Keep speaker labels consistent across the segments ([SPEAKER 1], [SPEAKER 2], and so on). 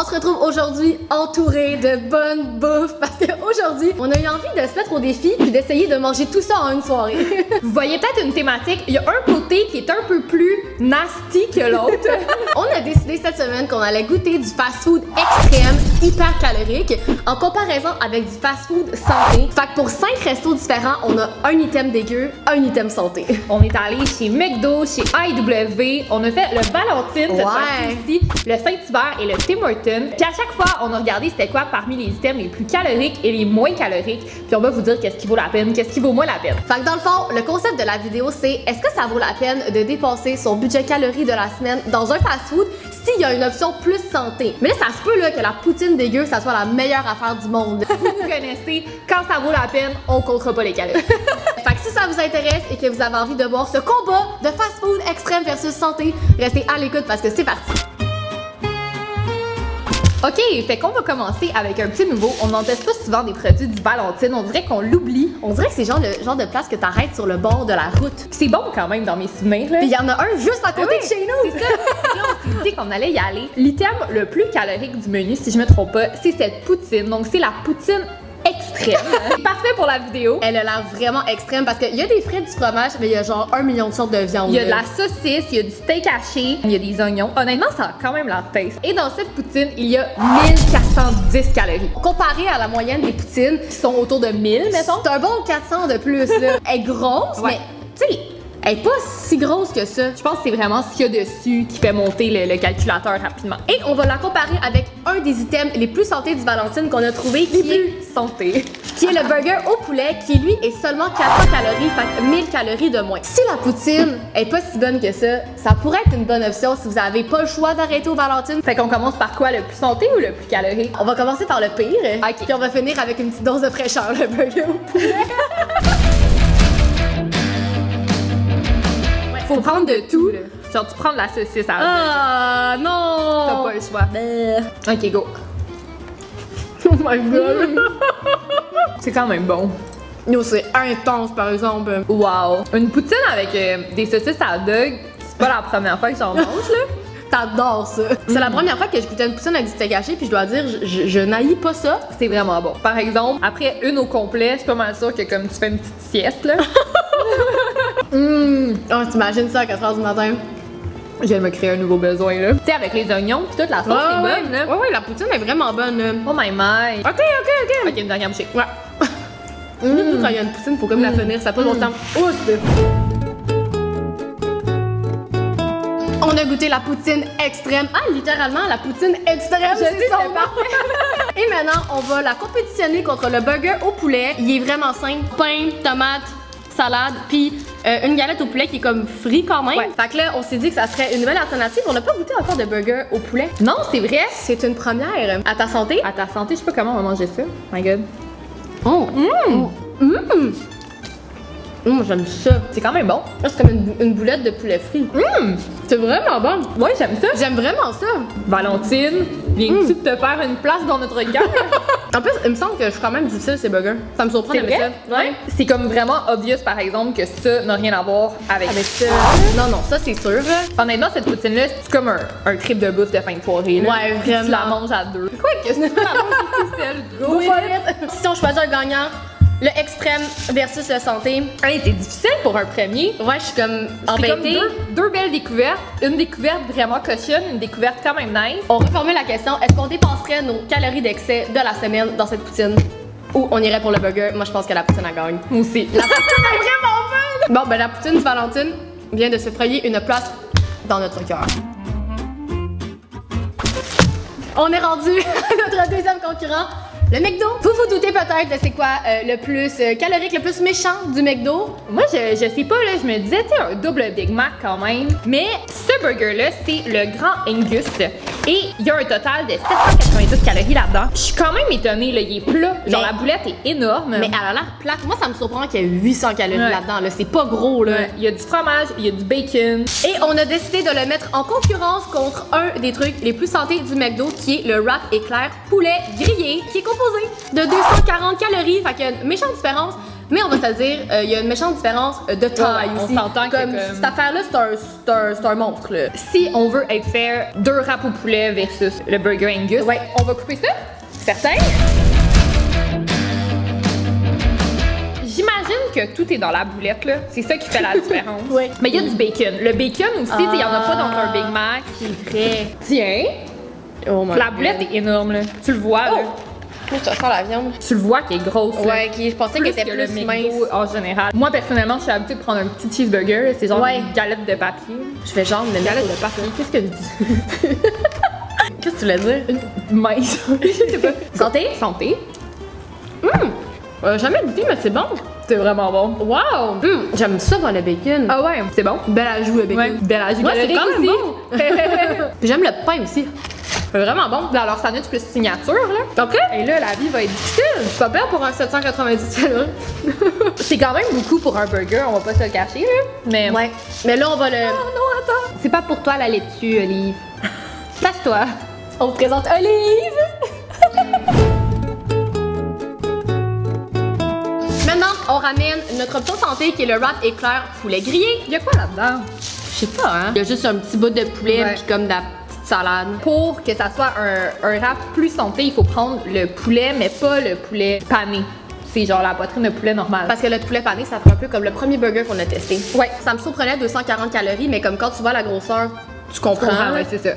[SPEAKER 1] On se retrouve aujourd'hui entouré de bonne bouffe parce qu'aujourd'hui, on a eu envie de se mettre au défi puis d'essayer de manger tout ça en une soirée.
[SPEAKER 2] Vous voyez peut-être une thématique, il y a un côté qui est un peu plus nasty que l'autre.
[SPEAKER 1] On a décidé cette semaine qu'on allait goûter du fast-food extrême, hyper calorique, en comparaison avec du fast-food santé. Fait que pour 5 restos différents, on a un item dégueu, un item santé.
[SPEAKER 2] On est allé chez McDo, chez IW, on a fait le Valentine cette fois-ci, le Saint-Hubert et le Tim Hortons. Puis à chaque fois, on a regardé c'était quoi parmi les items les plus caloriques et les moins caloriques. Puis on va vous dire qu'est-ce qui vaut la peine, qu'est-ce qui vaut moins la peine.
[SPEAKER 1] Fait que dans le fond, le concept de la vidéo, c'est est-ce que ça vaut la peine de dépenser son budget calories de la semaine dans un fast-food s'il y a une option plus santé. Mais là, ça se peut là, que la poutine dégueu, ça soit la meilleure affaire du monde.
[SPEAKER 2] Vous connaissez, quand ça vaut la peine, on comptera pas les calories.
[SPEAKER 1] Fait que si ça vous intéresse et que vous avez envie de voir ce combat de fast-food extrême versus santé, restez à l'écoute parce que c'est parti.
[SPEAKER 2] Ok, fait qu'on va commencer avec un petit nouveau. On n'en teste pas souvent des produits du Valentine, on dirait qu'on l'oublie.
[SPEAKER 1] On dirait que c'est le genre de place que t'arrêtes sur le bord de la route.
[SPEAKER 2] C'est bon quand même dans mes souvenirs. Là.
[SPEAKER 1] Puis il y en a un juste à côté de chez nous.
[SPEAKER 2] C'est ça. Là, on s'est dit qu'on allait y aller. L'item le plus calorique du menu, si je me trompe pas, c'est cette poutine. Donc c'est la poutine extrême. Parfait pour la vidéo.
[SPEAKER 1] Elle a l'air vraiment extrême parce qu'il y a des frites, du fromage, mais il y a genre 1 million de sortes de viande.
[SPEAKER 2] Il y a de la saucisse, il y a du steak haché, il y a des oignons. Honnêtement, ça a quand même la taste. Et dans cette poutine, il y a 1410 calories.
[SPEAKER 1] Comparé à la moyenne des poutines
[SPEAKER 2] Qui sont autour de 1000, mettons.
[SPEAKER 1] c'est un bon 400 de plus. Là. Elle est grosse,
[SPEAKER 2] Ouais.
[SPEAKER 1] mais tu sais, elle est pas si grosse que ça.
[SPEAKER 2] Je pense que c'est vraiment ce qu'il y a dessus qui fait monter le calculateur rapidement.
[SPEAKER 1] Et on va la comparer avec un des items les plus santé du Valentine qu'on a trouvé, qui est le burger au poulet, qui lui est seulement 400 calories, fait 1000 calories de moins. Si la poutine est pas si bonne que ça pourrait être une bonne option si vous avez pas le choix d'arrêter au Valentine.
[SPEAKER 2] Fait qu'on commence par quoi, le plus santé ou le plus calorique?
[SPEAKER 1] On va commencer par le pire,
[SPEAKER 2] Ok.
[SPEAKER 1] puis on va finir avec une petite dose de fraîcheur, le burger au poulet.
[SPEAKER 2] Faut prendre de tout. Genre, tu prends de la saucisse à la
[SPEAKER 1] Ah non!
[SPEAKER 2] T'as pas le choix. Ok, go.
[SPEAKER 1] Oh my god!
[SPEAKER 2] C'est quand même bon.
[SPEAKER 1] Yo, c'est intense par exemple.
[SPEAKER 2] Wow. Une poutine avec des saucisses à dog, c'est pas la première fois que j'en mange, là.
[SPEAKER 1] T'adores ça. C'est la première fois que je goûtais une poutine avec du steak haché, puis je dois dire, je n'haïs pas ça.
[SPEAKER 2] C'est vraiment bon. Par exemple, après une au complet, je suis pas mal sûre que comme tu fais une petite sieste, là.
[SPEAKER 1] Oh, t'imagines ça à 4h du matin?
[SPEAKER 2] Je viens de me créer un nouveau besoin, là. Tu sais, avec les oignons pis toute la sauce est bonne, là.
[SPEAKER 1] Ouais, la poutine est vraiment bonne, là.
[SPEAKER 2] Oh my my.
[SPEAKER 1] Ok.
[SPEAKER 2] Ok, une dernière bouchée.
[SPEAKER 1] Ouais. Surtout quand il y a une poutine, faut comme la finir, ça passe longtemps. On a goûté la poutine extrême. Ah, littéralement, la poutine extrême, c'est son nom. Et maintenant, on va la compétitionner contre le burger au poulet. Il est vraiment simple. Pain, tomate, salade, puis une galette au poulet qui est comme frit quand même.
[SPEAKER 2] Ouais.
[SPEAKER 1] Fait que là, on s'est dit que ça serait une nouvelle alternative. On n'a pas goûté encore de burger au poulet.
[SPEAKER 2] Non, c'est vrai.
[SPEAKER 1] C'est une première. À ta santé.
[SPEAKER 2] À ta santé, je sais pas comment on va manger ça. My god.
[SPEAKER 1] Oh. J'aime ça.
[SPEAKER 2] C'est quand même bon.
[SPEAKER 1] Là, c'est comme une boulette de poulet frit. C'est vraiment bon.
[SPEAKER 2] Ouais, j'aime ça.
[SPEAKER 1] J'aime vraiment ça.
[SPEAKER 2] Valentine, viens-tu de te faire une place dans notre cœur?
[SPEAKER 1] En plus, il me semble que je suis quand même difficile ces burgers. Ça me surprend
[SPEAKER 2] C'est
[SPEAKER 1] d'aimer
[SPEAKER 2] vrai?
[SPEAKER 1] ça. Ouais.
[SPEAKER 2] C'est comme vraiment obvious, par exemple, que ça n'a rien à voir avec ça.
[SPEAKER 1] Non, ça c'est sûr.
[SPEAKER 2] Honnêtement, cette poutine-là, c'est comme un trip de bouffe de fin de soirée. Là.
[SPEAKER 1] Ouais,
[SPEAKER 2] Puis
[SPEAKER 1] vraiment.
[SPEAKER 2] Tu la manges à deux. Quoi que c'est la manges tout seul? Go
[SPEAKER 1] Go for it. Si on choisit un gagnant, le extrême versus le santé.
[SPEAKER 2] Hey, c'est difficile pour un premier.
[SPEAKER 1] Ouais, je suis comme
[SPEAKER 2] C'est comme
[SPEAKER 1] embêtée.
[SPEAKER 2] deux belles découvertes. Une découverte vraiment cochonne, une découverte quand même nice.
[SPEAKER 1] On reformule la question. Est-ce qu'on dépenserait nos calories d'excès de la semaine dans cette poutine? Ou on irait pour le burger? Moi, je pense que la poutine, elle gagne.
[SPEAKER 2] Moi aussi.
[SPEAKER 1] La poutine est vraiment bonne! Bon, ben la poutine du Valentine vient de se frayer une place dans notre cœur. On est rendu à notre deuxième concurrent, le McDo. Vous vous doutez peut-être de c'est quoi le plus calorique, le plus méchant du McDo?
[SPEAKER 2] Moi, je sais pas, là, je me disais, tu sais, un double Big Mac quand même. Mais ce burger-là, c'est le Grand Angus. Et il y a un total de 790 calories là-dedans. Je suis quand même étonnée, là, il est plat. Genre,
[SPEAKER 1] Mais-
[SPEAKER 2] la boulette est énorme.
[SPEAKER 1] Mais elle a l'air plate. Moi, ça me surprend qu'il y ait 800 calories
[SPEAKER 2] Ouais.
[SPEAKER 1] là-dedans. Là. C'est pas gros, là.
[SPEAKER 2] Il y a du fromage, il y a du bacon.
[SPEAKER 1] Et on a décidé de le mettre en concurrence contre un des trucs les plus santé du McDo, qui est le wrap éclair poulet grillé, qui est composé de 240 calories. Fait qu'il y a une méchante différence. Mais on va se le dire, il y a une méchante différence de taille
[SPEAKER 2] on
[SPEAKER 1] aussi.
[SPEAKER 2] s'entend que
[SPEAKER 1] Comme cette affaire-là, c'est un monstre, là.
[SPEAKER 2] Si on veut être fair, 2 wraps au poulet versus le burger Angus,
[SPEAKER 1] Ouais.
[SPEAKER 2] on va couper ça.
[SPEAKER 1] Certain?
[SPEAKER 2] J'imagine que tout est dans la boulette, là. C'est ça qui fait la différence.
[SPEAKER 1] Oui.
[SPEAKER 2] Mais il y a du bacon. Le bacon aussi, il y en a pas dans un Big Mac.
[SPEAKER 1] C'est vrai.
[SPEAKER 2] Tiens,
[SPEAKER 1] Oh my
[SPEAKER 2] la boulette
[SPEAKER 1] God.
[SPEAKER 2] est énorme, là. Tu le vois, là.
[SPEAKER 1] Oh, ça sent la viande.
[SPEAKER 2] Tu le vois qu'elle est grosse, là.
[SPEAKER 1] Ouais, je pensais qu'elle était
[SPEAKER 2] que le
[SPEAKER 1] plus
[SPEAKER 2] McDo
[SPEAKER 1] mince.
[SPEAKER 2] en général. Moi, personnellement, je suis habituée de prendre un petit cheeseburger. Là. C'est genre
[SPEAKER 1] Ouais.
[SPEAKER 2] une galette de papier.
[SPEAKER 1] Je vais genre me mettre
[SPEAKER 2] Galette
[SPEAKER 1] au
[SPEAKER 2] de papier. Qu'est-ce que je dis?
[SPEAKER 1] Qu'est-ce que tu voulais dire?
[SPEAKER 2] Mince. Je sais pas.
[SPEAKER 1] Santé?
[SPEAKER 2] Santé.
[SPEAKER 1] Jamais goûté, mais c'est bon.
[SPEAKER 2] C'est vraiment bon.
[SPEAKER 1] Wow! J'aime ça dans le bacon.
[SPEAKER 2] Ah ouais, c'est bon.
[SPEAKER 1] Bel ajout, le bacon.
[SPEAKER 2] Ouais, bel ajout
[SPEAKER 1] Ouais, c'est
[SPEAKER 2] calorique
[SPEAKER 1] quand même
[SPEAKER 2] aussi.
[SPEAKER 1] bon. Puis j'aime le pain aussi. C'est vraiment bon.
[SPEAKER 2] Dans leur sandwich plus signature, là.
[SPEAKER 1] OK?
[SPEAKER 2] Et là, la vie va être difficile.
[SPEAKER 1] C'est pas pire pour un 790 calories.
[SPEAKER 2] C'est quand même beaucoup pour un burger, on va pas se le cacher, là. Mais
[SPEAKER 1] Ouais. Mais là, on va le...
[SPEAKER 2] Oh non, attends. C'est pas pour toi la laitue, Olive. Place-toi.
[SPEAKER 1] On vous présente Olive! Maintenant, on ramène notre option santé qui est le wrap éclair poulet grillé.
[SPEAKER 2] Il y a quoi là-dedans?
[SPEAKER 1] Je sais pas, hein? Il y a juste un petit bout de poulet
[SPEAKER 2] Ouais.
[SPEAKER 1] puis comme de la petite salade.
[SPEAKER 2] Pour que ça soit un wrap plus santé, il faut prendre le poulet, mais pas le poulet pané. C'est genre la poitrine de poulet normale.
[SPEAKER 1] Parce que le poulet pané, ça fait un peu comme le premier burger qu'on a testé.
[SPEAKER 2] Ouais.
[SPEAKER 1] Ça me surprenait 240 calories, mais comme quand tu vois la grosseur, tu comprends.
[SPEAKER 2] Ah ouais, c'est ça.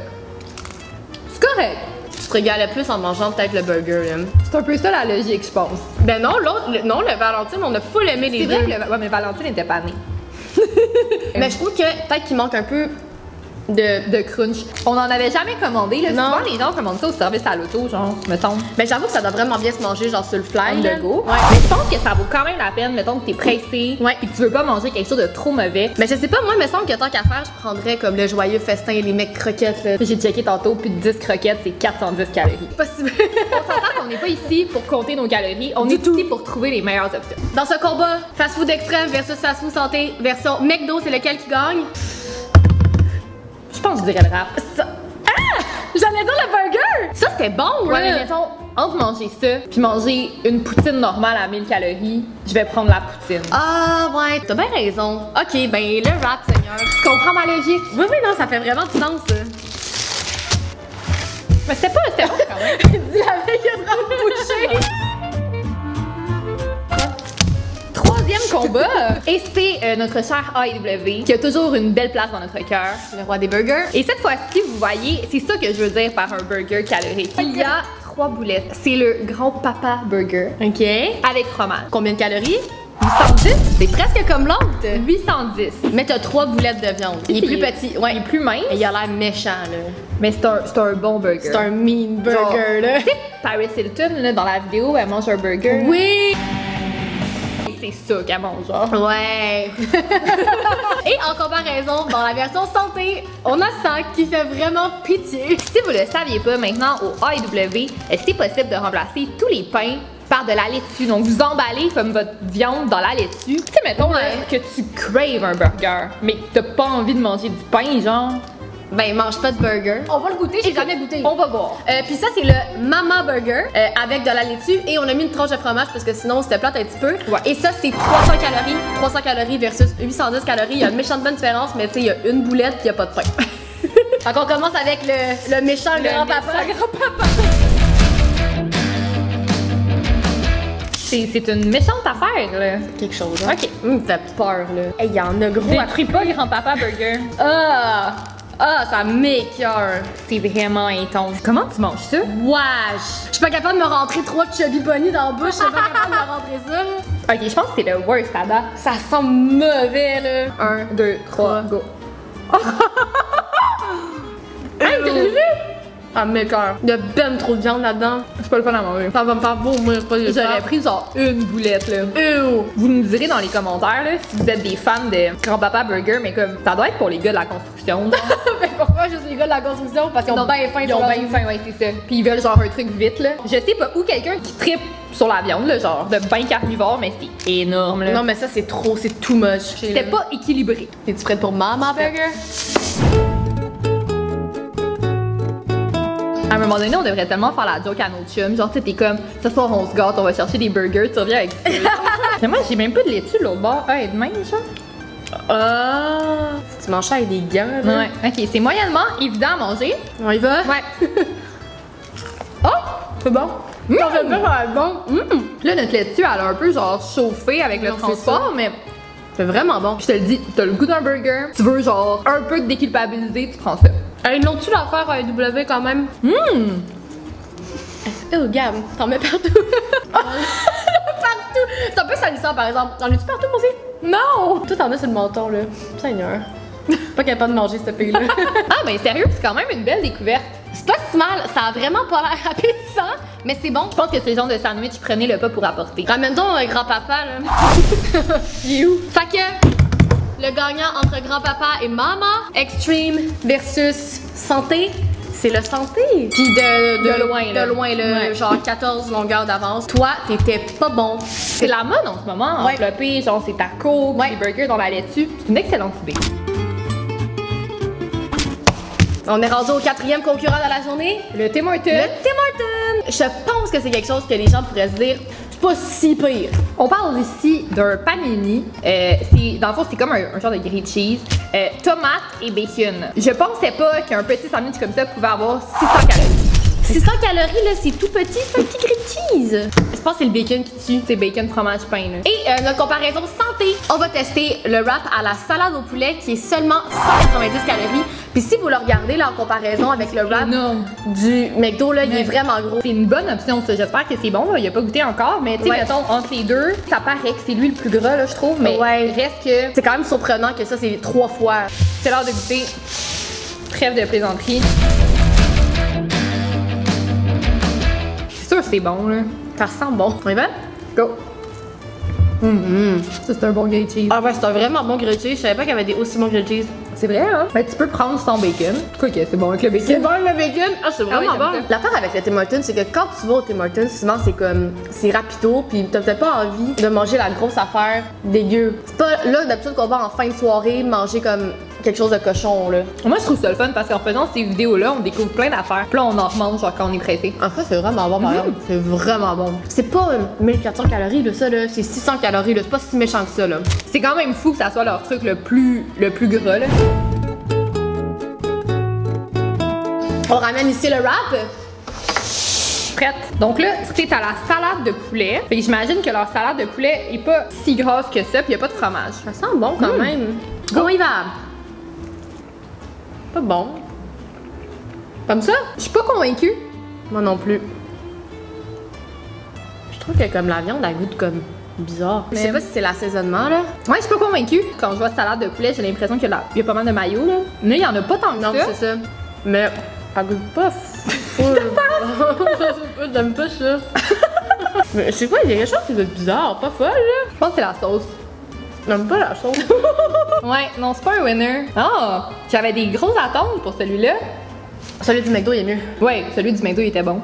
[SPEAKER 2] C'est correct.
[SPEAKER 1] Tu te régales plus en mangeant peut-être le burger. Là.
[SPEAKER 2] C'est un peu ça la logique, je pense.
[SPEAKER 1] Ben non, non, le Valentine, on a full aimé les
[SPEAKER 2] C'est
[SPEAKER 1] deux.
[SPEAKER 2] vrai que ouais, mais Valentine était panée.
[SPEAKER 1] Mais je trouve que peut-être qu'il manque un peu
[SPEAKER 2] De crunch. On en avait jamais commandé, là.
[SPEAKER 1] Non.
[SPEAKER 2] Souvent, les gens commandent ça au service à l'auto, genre, mettons.
[SPEAKER 1] Ben j'avoue que ça doit vraiment bien se manger genre sur le fly.
[SPEAKER 2] On
[SPEAKER 1] là.
[SPEAKER 2] the go.
[SPEAKER 1] Ouais.
[SPEAKER 2] Mais je pense que ça vaut quand même la peine, mettons que t'es pressé,
[SPEAKER 1] Ouais.
[SPEAKER 2] et que tu veux pas manger quelque chose de trop mauvais.
[SPEAKER 1] Mais je sais pas, moi, il me semble que tant qu'à faire, je prendrais comme le joyeux festin et les mecs croquettes. Là.
[SPEAKER 2] J'ai checké tantôt, plus de 10 croquettes, c'est 410 calories.
[SPEAKER 1] Possible.
[SPEAKER 2] On s'entend qu'on n'est pas ici pour compter nos calories, on est ici pour trouver les meilleures options.
[SPEAKER 1] Dans ce combat, fast-food extrême versus fast-food santé version McDo, c'est lequel qui gagne?
[SPEAKER 2] Je pense que je dirais le rap.
[SPEAKER 1] J'allais dire le burger! Ça, c'était bon,
[SPEAKER 2] Ouais, mais
[SPEAKER 1] là.
[SPEAKER 2] mettons, entre manger ça, puis manger une poutine normale à 1000 calories, je vais prendre la poutine.
[SPEAKER 1] Ah, ouais, t'as bien raison. Ok, ben le wrap, Seigneur.
[SPEAKER 2] Tu comprends ma logique?
[SPEAKER 1] Oui, oui, non, ça fait vraiment du sens, ça.
[SPEAKER 2] Mais c'était bon quand même.
[SPEAKER 1] Dis avec une robe bouchée.
[SPEAKER 2] Troisième combat, et c'est notre cher AEW qui a toujours une belle place dans notre cœur.
[SPEAKER 1] Le roi des burgers.
[SPEAKER 2] Et cette fois-ci, vous voyez, c'est ça que je veux dire par un burger calorique. Il y a 3 boulettes. C'est le grand papa burger
[SPEAKER 1] Ok.
[SPEAKER 2] avec fromage.
[SPEAKER 1] Combien de calories?
[SPEAKER 2] 810,
[SPEAKER 1] C'est presque comme l'autre.
[SPEAKER 2] 810.
[SPEAKER 1] Mais t'as 3 boulettes de viande. Il est plus petit. Ouais.
[SPEAKER 2] Il est plus mince,
[SPEAKER 1] Et il a l'air méchant, là.
[SPEAKER 2] mais c'est un bon burger.
[SPEAKER 1] C'est un mean
[SPEAKER 2] Genre,
[SPEAKER 1] burger, là.
[SPEAKER 2] Tu sais, Paris Hilton, là, dans la vidéo, elle mange un burger.
[SPEAKER 1] Oui!
[SPEAKER 2] C'est ça qu'elle mange, genre.
[SPEAKER 1] Ouais. Et en comparaison, dans la version santé, on a ça qui fait vraiment pitié.
[SPEAKER 2] Si vous le saviez pas, maintenant au AEW, c'est possible de remplacer tous les pains par de la laitue. Donc vous emballez comme votre viande dans la laitue. Tu sais, mettons là, que tu craves un burger, mais que t'as pas envie de manger du pain, genre.
[SPEAKER 1] Ben, mange pas de burger. On va le goûter, j'ai jamais goûté.
[SPEAKER 2] On va voir.
[SPEAKER 1] Puis ça, c'est le Mama Burger avec de la laitue et on a mis une tranche de fromage parce que sinon c'était plate un petit peu.
[SPEAKER 2] Ouais.
[SPEAKER 1] Et ça, c'est 300 calories. 300 calories versus 810 calories. Il y a une méchante bonne différence, mais tu sais, il y a une boulette puis il y a pas de pain. Donc on commence avec le méchant grand-papa.
[SPEAKER 2] C'est une méchante affaire, là.
[SPEAKER 1] Quelque chose, hein?
[SPEAKER 2] Ok.
[SPEAKER 1] T'as peur, là. Hey, il y en a gros.
[SPEAKER 2] Détruis pas grand-papa burger.
[SPEAKER 1] Ah, ça m'écoeure.
[SPEAKER 2] C'est vraiment intense. Comment tu manges ça?
[SPEAKER 1] Wesh! Je suis pas capable de me rentrer 3 chubby bunny dans la bouche, je suis pas capable de me rentrer ça.
[SPEAKER 2] Ok, je pense que c'est le worst à date.
[SPEAKER 1] Ça sent mauvais, là.
[SPEAKER 2] 1, 2, 3, go.
[SPEAKER 1] Ah, m'écoeure. Il y a ben trop de viande là-dedans.
[SPEAKER 2] C'est pas le fun à manger.
[SPEAKER 1] Ça va me faire vomir, pas de
[SPEAKER 2] J'aurais pris genre une boulette, là.
[SPEAKER 1] Ew!
[SPEAKER 2] Vous nous direz dans les commentaires là, si vous êtes des fans de Grand-Papa Burger, mais comme ça doit être pour les gars de la construction.
[SPEAKER 1] Mais pourquoi juste les gars de la construction? Parce qu'ils ont bien faim.
[SPEAKER 2] Ils ont bien faim, ouais, c'est ça. Puis ils veulent genre un truc vite là. Je sais pas, ou quelqu'un qui trippe sur la viande, là, genre de bain carnivore, mais c'est énorme là.
[SPEAKER 1] Non, mais ça, c'est trop, c'est too much.
[SPEAKER 2] C'était pas équilibré.
[SPEAKER 1] Es-tu prête pour Mama Burger?
[SPEAKER 2] À un moment donné, on devrait tellement faire la joke à nos chums. Genre, tu sais, t'es comme, ce soir, on se gâte, on va chercher des burgers, tu reviens avec ça. Mais moi, j'ai même pas de laitue de l'autre bord. Ah, et de même, genre.
[SPEAKER 1] Ah! Tu manges ça avec des gants, là?
[SPEAKER 2] Ouais. Ok, c'est moyennement évident à manger.
[SPEAKER 1] On y va?
[SPEAKER 2] Ouais.
[SPEAKER 1] Oh! C'est bon. Ça fait bien, ça va être bon.
[SPEAKER 2] Là, notre laitue, elle a un peu, genre, chauffé avec le
[SPEAKER 1] Non, c'est
[SPEAKER 2] transport,
[SPEAKER 1] ça.
[SPEAKER 2] mais.
[SPEAKER 1] C'est vraiment bon.
[SPEAKER 2] Je te le dis, t'as le goût d'un burger, tu veux genre un peu de déculpabiliser, tu prends ça.
[SPEAKER 1] Ils l'ont-tu l'affaire à W quand même? Oh, Gab, t'en mets partout. Partout! C'est un peu salissant par exemple. T'en as-tu partout, moi aussi?
[SPEAKER 2] Non!
[SPEAKER 1] Toi, t'en as sur le menton, là. Seigneur. Pas capable de manger cette fille-là.
[SPEAKER 2] Ah, mais sérieux, c'est quand même une belle découverte.
[SPEAKER 1] C'est pas si mal. Ça a vraiment pas l'air appétissant, mais c'est bon.
[SPEAKER 2] Je pense que c'est le genre de sandwich, prenez le pas pour apporter.
[SPEAKER 1] Ramène donc grand-papa, là. Il est où? Fait que le gagnant entre grand-papa et maman, extreme versus santé, c'est le santé. Puis de
[SPEAKER 2] loin, là.
[SPEAKER 1] De loin, là,
[SPEAKER 2] Ouais.
[SPEAKER 1] genre 14 longueurs d'avance. Toi, t'étais pas bon.
[SPEAKER 2] C'est la mode en ce moment,
[SPEAKER 1] Ouais.
[SPEAKER 2] enveloppé, genre c'est tacos,
[SPEAKER 1] Ouais.
[SPEAKER 2] des burgers dans la laitue. C'est une excellente idée.
[SPEAKER 1] On est rendu au 4e concurrent de la journée.
[SPEAKER 2] Le Tim Hortons.
[SPEAKER 1] Le Tim Hortons! Je pense que c'est quelque chose que les gens pourraient se dire, c'est pas si pire.
[SPEAKER 2] On parle ici d'un panini. Dans le fond, c'est comme un genre de grilled cheese. Tomate et bacon. Je pensais pas qu'un petit sandwich comme ça pouvait avoir 600 calories.
[SPEAKER 1] 600 calories, là, c'est tout petit, c'est un petit grilled cheese. Je pense que c'est le bacon qui tue.
[SPEAKER 2] C'est bacon, fromage, pain, là.
[SPEAKER 1] Et notre comparaison santé, on va tester le wrap à la salade au poulet qui est seulement 190 calories. Puis si vous le regardez là en comparaison avec le wrap
[SPEAKER 2] énorme.
[SPEAKER 1] du McDo, là, il est
[SPEAKER 2] Ouais.
[SPEAKER 1] vraiment gros.
[SPEAKER 2] C'est une bonne option, ça. J'espère que c'est bon, là. Il a pas goûté encore, mais tu sais,
[SPEAKER 1] Ouais.
[SPEAKER 2] mettons, entre les deux, ça paraît que c'est lui le plus gras, là, je trouve. Mais
[SPEAKER 1] Ouais.
[SPEAKER 2] reste que
[SPEAKER 1] C'est quand même surprenant que ça, c'est 3 fois.
[SPEAKER 2] c'est l'heure de goûter. Trêve de plaisanterie. C'est sûr que c'est bon, là.
[SPEAKER 1] Ça sent bon. On y va?
[SPEAKER 2] Go! Ça, c'est un bon grilled cheese.
[SPEAKER 1] Ah ouais, c'est un vraiment bon grilled cheese. Je savais pas qu'il y avait des aussi bons grilled cheese.
[SPEAKER 2] C'est vrai, hein? Ben, tu peux prendre sans bacon. Quoi que c'est bon avec le bacon.
[SPEAKER 1] C'est bon le bacon? Ah, c'est vraiment
[SPEAKER 2] oui,
[SPEAKER 1] bon.
[SPEAKER 2] j'aime ça.
[SPEAKER 1] L'affaire avec le Tim Hortons, c'est que quand tu vas au Tim Hortons, souvent c'est comme, c'est rapido, puis t'as peut-être pas envie de manger la grosse affaire dégueu. C'est pas là d'habitude qu'on va en fin de soirée manger comme quelque chose de cochon, là.
[SPEAKER 2] Moi, je trouve ça le fun parce qu'en faisant ces vidéos-là, on découvre plein d'affaires. Puis là, on en remange genre quand on est pressé.
[SPEAKER 1] En fait, c'est vraiment bon, par exemple. C'est vraiment bon. C'est pas 1400 calories, là, ça, là. C'est 600 calories, là. C'est pas si méchant que ça, là.
[SPEAKER 2] C'est quand même fou que ça soit leur truc le plus gras, là.
[SPEAKER 1] On ramène ici le wrap.
[SPEAKER 2] Prête. Donc là, c'était à la salade de poulet. Fait que j'imagine que leur salade de poulet est pas si grasse que ça, puis y a pas de fromage.
[SPEAKER 1] Ça sent bon quand même. Go, on y va. Pas bon. Comme ça?
[SPEAKER 2] Je suis pas convaincue.
[SPEAKER 1] Moi non plus. Je trouve que comme la viande, elle goûte comme bizarre. Je sais
[SPEAKER 2] Mais-
[SPEAKER 1] pas si c'est l'assaisonnement, là.
[SPEAKER 2] Ouais, je suis pas convaincue. Quand je vois salade de poulet, j'ai l'impression qu'il y a pas mal de maillot, là. Mais il y en a pas tant que
[SPEAKER 1] Non,
[SPEAKER 2] ça.
[SPEAKER 1] c'est ça. Mais ça goûte pas full. J'aime pas ça. Mais c'est quoi, il y a quelque chose qui goûte bizarre, pas folle, là.
[SPEAKER 2] Je pense que c'est la sauce.
[SPEAKER 1] J'aime pas la sauce.
[SPEAKER 2] Ouais, non, c'est pas un winner. Ah! J'avais des grosses attentes pour celui-là.
[SPEAKER 1] Celui du McDo, il est mieux.
[SPEAKER 2] Ouais, celui du McDo, il était bon.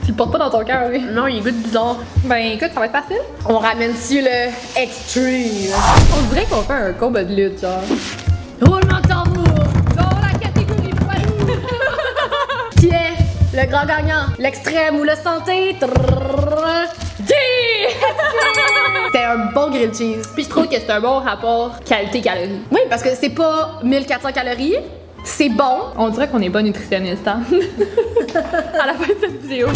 [SPEAKER 2] Tu le portes pas dans ton cœur, lui.
[SPEAKER 1] Non, il goûte bizarre.
[SPEAKER 2] Ben écoute, ça va être facile.
[SPEAKER 1] On ramène dessus le extreme.
[SPEAKER 2] On dirait qu'on fait un combat de lutte, genre.
[SPEAKER 1] Roulement de tambour.
[SPEAKER 2] Dans la catégorie poids.
[SPEAKER 1] Qui est le grand gagnant? L'extrême ou le santé? C'était un bon grilled cheese.
[SPEAKER 2] Puis je trouve que c'est un bon rapport qualité-calorie.
[SPEAKER 1] Oui, parce que c'est pas 1400 calories, c'est bon.
[SPEAKER 2] On dirait qu'on est pas nutritionniste, hein? À la fin de cette vidéo.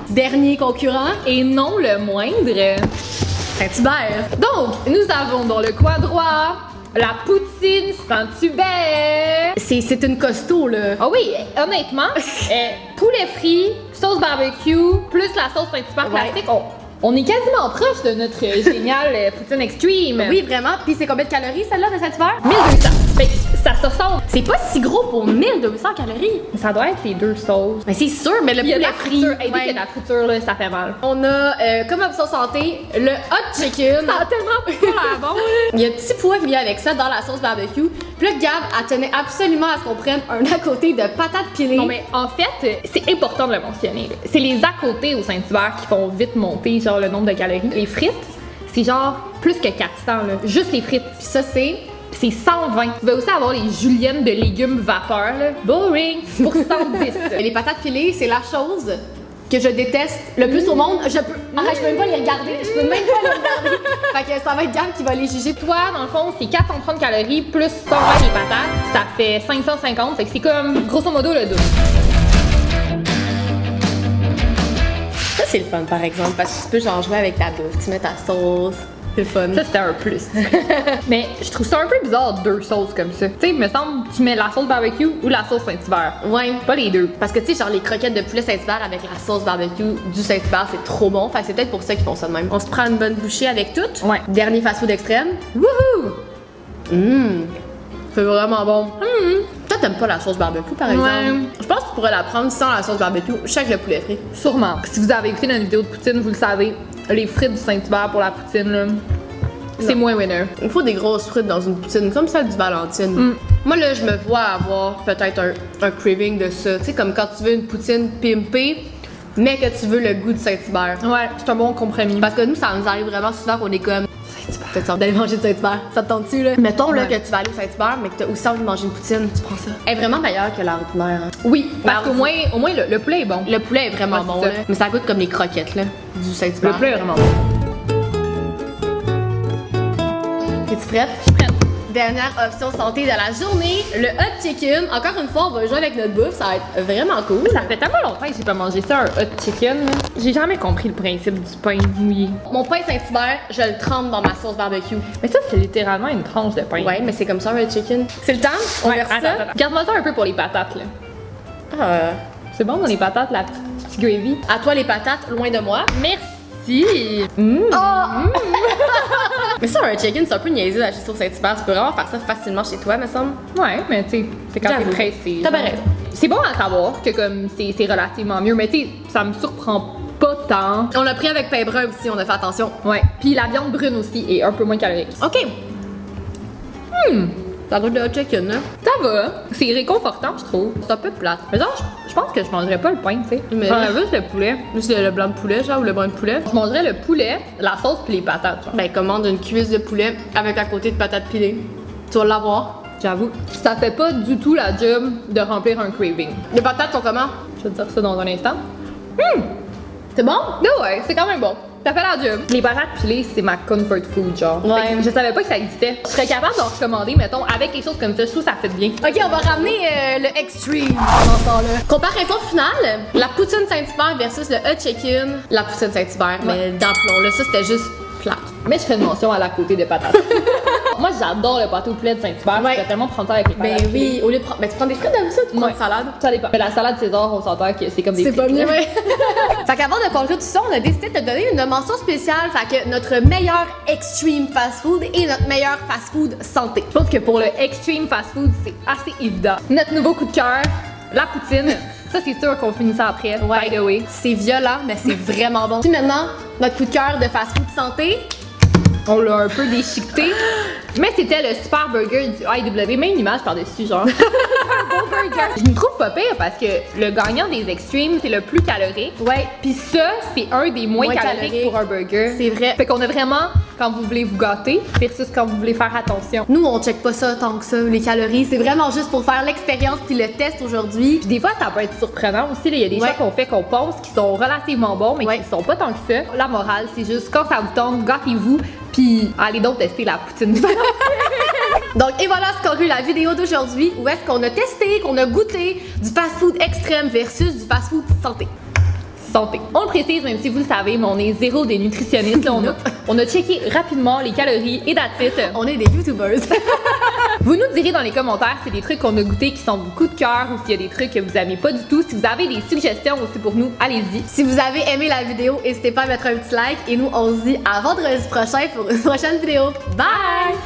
[SPEAKER 1] Dernier concurrent,
[SPEAKER 2] Et non le moindre.
[SPEAKER 1] Saint-Hubert.
[SPEAKER 2] Donc, nous avons dans le coin droit la poutine Saint-Hubert.
[SPEAKER 1] C'est une costaud, là.
[SPEAKER 2] Ah oui, honnêtement, poulet frit, sauce barbecue, plus la sauce Saint-Hubert
[SPEAKER 1] Ouais.
[SPEAKER 2] classique, on est quasiment proche de notre génial poutine extreme.
[SPEAKER 1] Oui, vraiment. Puis c'est combien de calories, celle-là, de Saint-Hubert?
[SPEAKER 2] 1200. Fait que ça se ressemble.
[SPEAKER 1] C'est pas si gros pour 1200 calories.
[SPEAKER 2] Ça doit être les deux sauces.
[SPEAKER 1] Mais c'est sûr, mais le
[SPEAKER 2] Il y a de
[SPEAKER 1] poulet
[SPEAKER 2] la
[SPEAKER 1] frit.
[SPEAKER 2] friture. Hey, dès
[SPEAKER 1] ouais.
[SPEAKER 2] qu'il y a de la friture, là, ça fait mal.
[SPEAKER 1] On a comme option santé le hot chicken.
[SPEAKER 2] Ça a tellement pas l'air bon.
[SPEAKER 1] Il y a un petit pois qui vient avec ça dans la sauce barbecue. Puis là, Gab, elle tenait absolument à ce qu'on prenne un à côté de patates pilées.
[SPEAKER 2] Non, mais en fait, c'est important de le mentionner. là. C'est les à côté au Saint-Hubert qui font vite monter genre le nombre de calories. Les frites, c'est genre plus que 400, là. Juste les frites.
[SPEAKER 1] Puis ça, c'est
[SPEAKER 2] c'est 120. Vous pouvez aussi avoir les juliennes de légumes vapeur, là. Boring, pour 110.
[SPEAKER 1] Et les patates pilées, c'est la chose que je déteste le plus au monde. Je peux même pas les regarder. Je peux même pas les regarder. Fait que ça va être Gab qui va les juger.
[SPEAKER 2] Toi, dans le fond, c'est 430 calories plus 120 les patates. Ça fait 550. Fait que c'est comme, grosso modo, le double.
[SPEAKER 1] Ça, c'est le fun, par exemple, parce que tu peux genre jouer avec ta bouffe. Tu mets ta sauce. C'est fun.
[SPEAKER 2] Ça, c'était un plus. Mais je trouve ça un peu bizarre, deux sauces comme ça. Tu sais, il me semble que tu mets la sauce barbecue ou la sauce Saint-Hubert.
[SPEAKER 1] Ouais.
[SPEAKER 2] Pas les deux.
[SPEAKER 1] Parce que tu sais, genre les croquettes de poulet Saint-Hubert avec la sauce barbecue du Saint-Hubert, c'est trop bon. Fait que c'est peut-être pour ça qu'ils font ça de même. On se prend une bonne bouchée avec tout.
[SPEAKER 2] Ouais.
[SPEAKER 1] Dernier fast-food extrême.
[SPEAKER 2] Wouhou!
[SPEAKER 1] C'est vraiment bon. Toi, t'aimes pas la sauce barbecue, par exemple?
[SPEAKER 2] Ouais.
[SPEAKER 1] Je pense que tu pourrais la prendre sans la sauce barbecue, chaque le poulet frit.
[SPEAKER 2] Sûrement. Si vous avez écouté notre vidéo de poutine, vous le savez, les frites du Saint-Hubert pour la poutine, là, c'est moins winner.
[SPEAKER 1] Il faut des grosses frites dans une poutine, comme celle du Valentine. Moi, là, je me vois avoir peut-être un craving de ça. Tu sais, comme quand tu veux une poutine pimpée, mais que tu veux le goût de Saint-Hubert.
[SPEAKER 2] Ouais, c'est un bon compromis.
[SPEAKER 1] Parce que nous, ça nous arrive vraiment souvent qu'on est comme Saint-Hubert. D'aller manger de Saint-Hubert. Ça te tente-tu, là? Mettons là, que tu vas aller au Saint-Hubert, mais que tu as aussi envie de manger une poutine, tu prends ça. Elle est vraiment meilleure que l'ordinaire. Hein.
[SPEAKER 2] Oui, parce qu'au moins, le poulet est bon.
[SPEAKER 1] Le poulet est vraiment bon, là. Mais ça goûte comme les croquettes, là, du Saint-Hubert.
[SPEAKER 2] Le poulet est vraiment bon.
[SPEAKER 1] Es-tu prête?
[SPEAKER 2] Je suis prête.
[SPEAKER 1] Dernière option santé de la journée, le hot chicken. Encore une fois, on va jouer avec notre bouffe, ça va être vraiment cool.
[SPEAKER 2] Ça fait tellement longtemps que j'ai pas mangé ça, un hot chicken. Là. J'ai jamais compris le principe du pain mouillé.
[SPEAKER 1] Mon pain Saint-Hubert, je le trempe dans ma sauce barbecue.
[SPEAKER 2] Mais ça, c'est littéralement une tranche de pain.
[SPEAKER 1] Ouais, mais c'est comme ça un hot chicken. C'est le temps? On verse ça?
[SPEAKER 2] Attends. Garde-moi ça un peu pour les patates, là. C'est bon dans les patates, la petite gravy.
[SPEAKER 1] À toi les patates, loin de moi.
[SPEAKER 2] Merci!
[SPEAKER 1] Mais ça, un chicken, c'est un peu niaiseux d'acheter sur Saint-Hubert. Tu peux vraiment faire ça facilement chez toi, me semble.
[SPEAKER 2] Ouais, mais tu sais, c'est quand t'es pressé.
[SPEAKER 1] T'as bien raison.
[SPEAKER 2] C'est bon à savoir que comme c'est relativement mieux, mais tu sais, ça me surprend pas tant.
[SPEAKER 1] On l'a pris avec pain brun aussi, on a fait attention.
[SPEAKER 2] Ouais. Puis la viande brune aussi est un peu moins calorique.
[SPEAKER 1] OK. Ça goûte le hot chicken, là.
[SPEAKER 2] Ça va. C'est réconfortant, je trouve.
[SPEAKER 1] C'est un peu plate.
[SPEAKER 2] Mais genre, je pense que je mangerais pas le pain, tu sais.
[SPEAKER 1] Mais-
[SPEAKER 2] Je prendrais juste le poulet.
[SPEAKER 1] Juste le blanc de poulet, genre, ou le brun de poulet.
[SPEAKER 2] Je mangerais le poulet, la sauce puis les patates, genre.
[SPEAKER 1] Ben, commande une cuisse de poulet avec à côté de patates pilées. Tu vas l'avoir.
[SPEAKER 2] J'avoue. Ça fait pas du tout la job de remplir un craving.
[SPEAKER 1] Les patates sont comment?
[SPEAKER 2] Je vais te dire ça dans un instant.
[SPEAKER 1] C'est bon?
[SPEAKER 2] Ouais, c'est quand même bon. Ça fait la job. Les patates pilées, c'est ma comfort food, genre.
[SPEAKER 1] Ouais.
[SPEAKER 2] Fait que je savais pas que ça existait. Je serais capable d'en recommander, mettons, avec quelque chose comme ça. Je trouve que ça fait bien.
[SPEAKER 1] Ok, on va ramener le extreme dans ce temps-là. Comparaison finale, la poutine Saint-Hubert versus le hot chicken. La poutine Saint-Hubert, mais d'aplomb-là, ça c'était juste plate.
[SPEAKER 2] Mais je ferais une mention à la côté de patates. Moi, j'adore le pâté au poulet de Saint-Hubert.
[SPEAKER 1] Ouais.
[SPEAKER 2] Je peux tellement prendre ça avec les patates.
[SPEAKER 1] Ben oui, au lieu de prendre. Ben tu prends des frites d'habitude, tu prends
[SPEAKER 2] Ouais.
[SPEAKER 1] une salade.
[SPEAKER 2] Ça dépend. Mais la salade César, on s'entend que c'est comme des
[SPEAKER 1] C'est pas
[SPEAKER 2] frites,
[SPEAKER 1] mieux,
[SPEAKER 2] là.
[SPEAKER 1] ouais. Fait qu'avant de conclure tout ça, on a décidé de te donner une mention spéciale. Fait que notre meilleur extreme fast food et notre meilleur fast food santé.
[SPEAKER 2] Je pense que pour le extreme fast food, c'est assez évident. Notre nouveau coup de cœur, la poutine. Ça, c'est sûr qu'on finit ça après, by the way.
[SPEAKER 1] C'est violent, mais c'est vraiment bon. Puis maintenant, notre coup de cœur de fast food santé.
[SPEAKER 2] On l'a un peu déchiqueté. Mais c'était le super burger du IW. Même l'image par-dessus, genre. Un beau burger. Je me trouve pas pire parce que le gagnant des extremes, c'est le plus calorique.
[SPEAKER 1] Ouais.
[SPEAKER 2] Puis ça, c'est un des moins caloriques pour un burger.
[SPEAKER 1] C'est vrai.
[SPEAKER 2] Fait qu'on a vraiment, quand vous voulez vous gâter, versus quand vous voulez faire attention.
[SPEAKER 1] Nous, on check pas ça tant que ça, les calories. C'est vraiment juste pour faire l'expérience puis le test aujourd'hui.
[SPEAKER 2] Puis des fois, ça peut être surprenant aussi. Il y a des
[SPEAKER 1] Ouais.
[SPEAKER 2] choix qu'on fait qu'on pense qui sont relativement bons, mais
[SPEAKER 1] Ouais.
[SPEAKER 2] qui sont pas tant que ça. La morale, c'est juste quand ça vous tente, gâtez-vous, puis allez donc tester la poutine du
[SPEAKER 1] Donc, et voilà ce qu'aurait eu la vidéo d'aujourd'hui, où est-ce qu'on a testé, qu'on a goûté du fast-food extrême versus du fast-food santé.
[SPEAKER 2] santé. On le précise, même si vous le savez, mais on est zéro des nutritionnistes. Là, on a checké rapidement les calories et that's it.
[SPEAKER 1] On est des YouTubers.
[SPEAKER 2] Vous nous direz dans les commentaires si c'est des trucs qu'on a goûtés qui sont vos coups de cœur ou s'il y a des trucs que vous aimez pas du tout. Si vous avez des suggestions aussi pour nous, allez-y.
[SPEAKER 1] Si vous avez aimé la vidéo, n'hésitez pas à mettre un petit like et nous on se dit à vendredi prochain pour une prochaine vidéo. Bye!